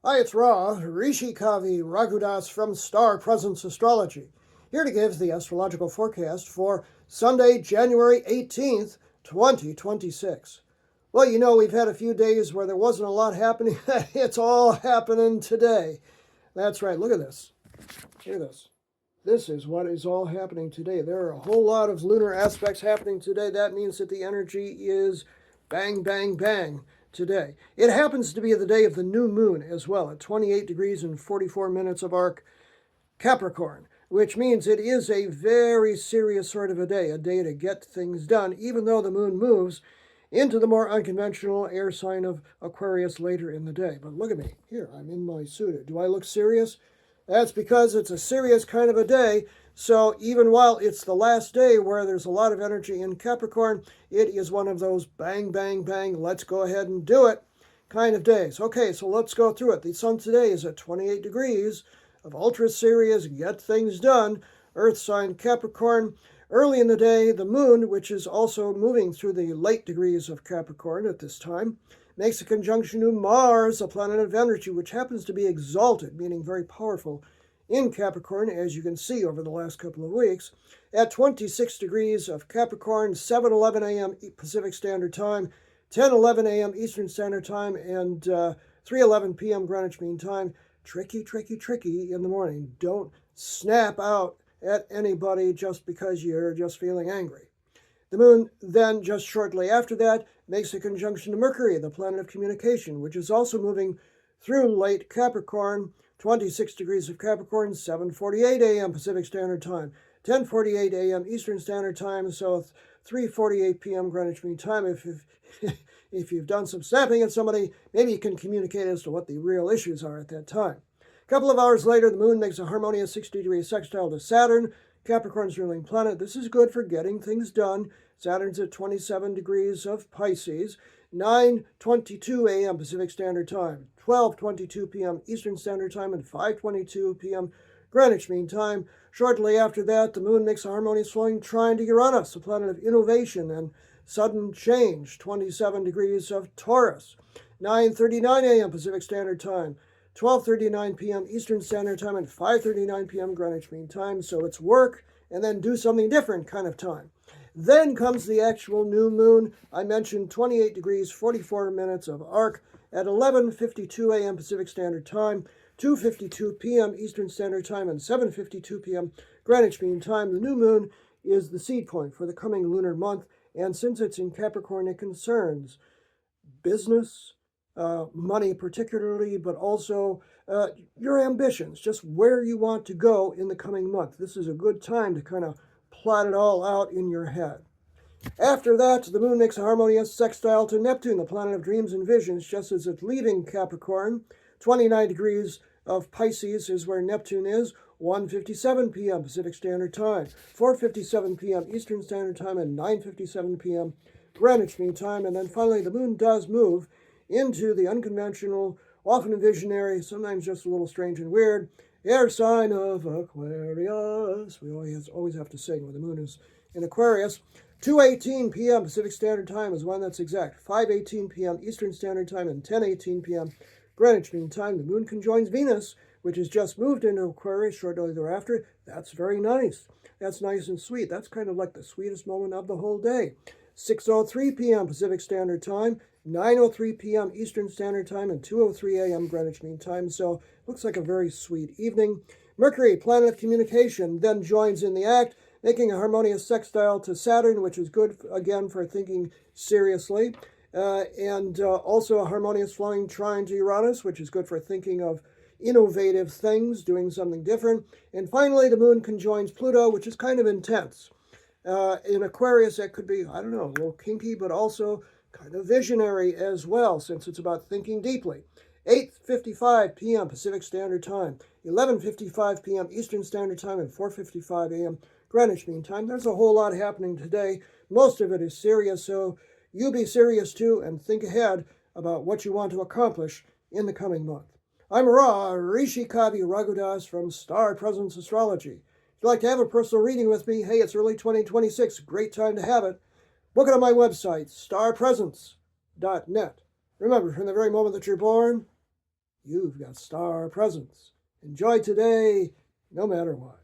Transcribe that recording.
Hi, it's Ra, Rishi Kavi Raghudas from Star Presence Astrology, here to give the astrological forecast for Sunday, January 18th, 2026. Well, we've had a few days where there wasn't a lot happening. It's all happening today. That's right, look at this. Look at this. This is what is all happening today. There are a whole lot of lunar aspects happening today. That means that the energy is bang, bang, bang today. It happens to be the day of the new moon as well, at 28 degrees and 44 minutes of arc Capricorn, which means it is a very serious sort of a day to get things done, even though the moon moves into the more unconventional air sign of Aquarius later in the day. But look at me. Here, I'm in my suit. Do I look serious? That's because it's a serious kind of a day. So even while it's the last day where there's a lot of energy in Capricorn, it is one of those bang, bang, bang, let's go ahead and do it kind of days. Okay, so let's go through it. The sun today is at 28 degrees of ultra serious, get things done, Earth sign Capricorn. Early in the day, the moon, which is also moving through the late degrees of Capricorn at this time, makes a conjunction to Mars, a planet of energy, which happens to be exalted, meaning very powerful, in Capricorn, as you can see over the last couple of weeks, at 26 degrees of Capricorn, 7:11 a.m. Pacific Standard Time, 10:11 a.m. Eastern Standard Time, and 3:11 p.m. Greenwich Mean Time. Tricky, tricky, tricky in the morning. Don't snap out at anybody just because you're just feeling angry. The moon then, just shortly after that, makes a conjunction to Mercury, the planet of communication, which is also moving through late Capricorn, 26 degrees of Capricorn, 7:48 a.m. Pacific Standard Time, 10:48 a.m. Eastern Standard Time, so 3:48 p.m. Greenwich Mean Time. If you've done some snapping at somebody, maybe you can communicate as to what the real issues are at that time. A couple of hours later, the moon makes a harmonious 60-degree sextile to Saturn, Capricorn's ruling planet. This is good for getting things done. Saturn's at 27 degrees of Pisces, 9:22 a.m. Pacific Standard Time, 12:22 p.m. Eastern Standard Time, and 5:22 p.m. Greenwich Mean Time. Shortly after that, the moon makes a harmonious flowing trine to Uranus, a planet of innovation and sudden change, 27 degrees of Taurus, 9:39 a.m. Pacific Standard Time, 12:39 p.m. Eastern Standard Time, and 5:39 p.m. Greenwich Mean Time. So it's work and then do something different kind of time. Then comes the actual new moon. I mentioned 28 degrees, 44 minutes of arc at 11:52 a.m. Pacific Standard Time, 2:52 p.m. Eastern Standard Time, and 7:52 p.m. Greenwich Mean Time. The new moon is the seed point for the coming lunar month, and since it's in Capricorn, it concerns business, money particularly, but also your ambitions, just where you want to go in the coming month. This is a good time to kind of plot it all out in your head. After that, the moon makes a harmonious sextile to Neptune, the planet of dreams and visions, just as it's leaving Capricorn. 29 degrees of Pisces is where Neptune is, 1:57 p.m. Pacific Standard Time, 4:57 p.m. Eastern Standard Time, and 9:57 p.m. Greenwich Mean Time. And then finally, the moon does move into the unconventional, often visionary, sometimes just a little strange and weird, air sign of Aquarius. We always have to sing when the moon is in Aquarius. 2:18 p.m. Pacific Standard Time is when that's exact. 5:18 p.m. Eastern Standard Time, and 10:18 p.m. Greenwich Mean Time. The moon conjoins Venus, which has just moved into Aquarius shortly thereafter. That's very nice. That's nice and sweet. That's kind of like the sweetest moment of the whole day. 6:03 p.m. Pacific Standard Time, 9:03 p.m. Eastern Standard Time, and 2:03 a.m. Greenwich Mean Time. So looks like a very sweet evening. Mercury, planet of communication, then joins in the act, making a harmonious sextile to Saturn, which is good, again, for thinking seriously. And also a harmonious flowing trine to Uranus, which is good for thinking of innovative things, doing something different. And finally, the moon conjoins Pluto, which is kind of intense. In Aquarius, that could be, I don't know, a little kinky, but also kind of visionary as well, since it's about thinking deeply. 8:55 p.m. Pacific Standard Time, 11:55 p.m. Eastern Standard Time, and 4:55 a.m. Greenwich Mean Time. There's a whole lot happening today. Most of it is serious, so you be serious too and think ahead about what you want to accomplish in the coming month. I'm Ra, Rishi Kavi Raghudas from Star Presence Astrology. If you'd like to have a personal reading with me, hey, it's early 2026. Great time to have it. Book it on my website, starpresence.net. Remember, from the very moment that you're born, you've got star presence. Enjoy today, no matter what.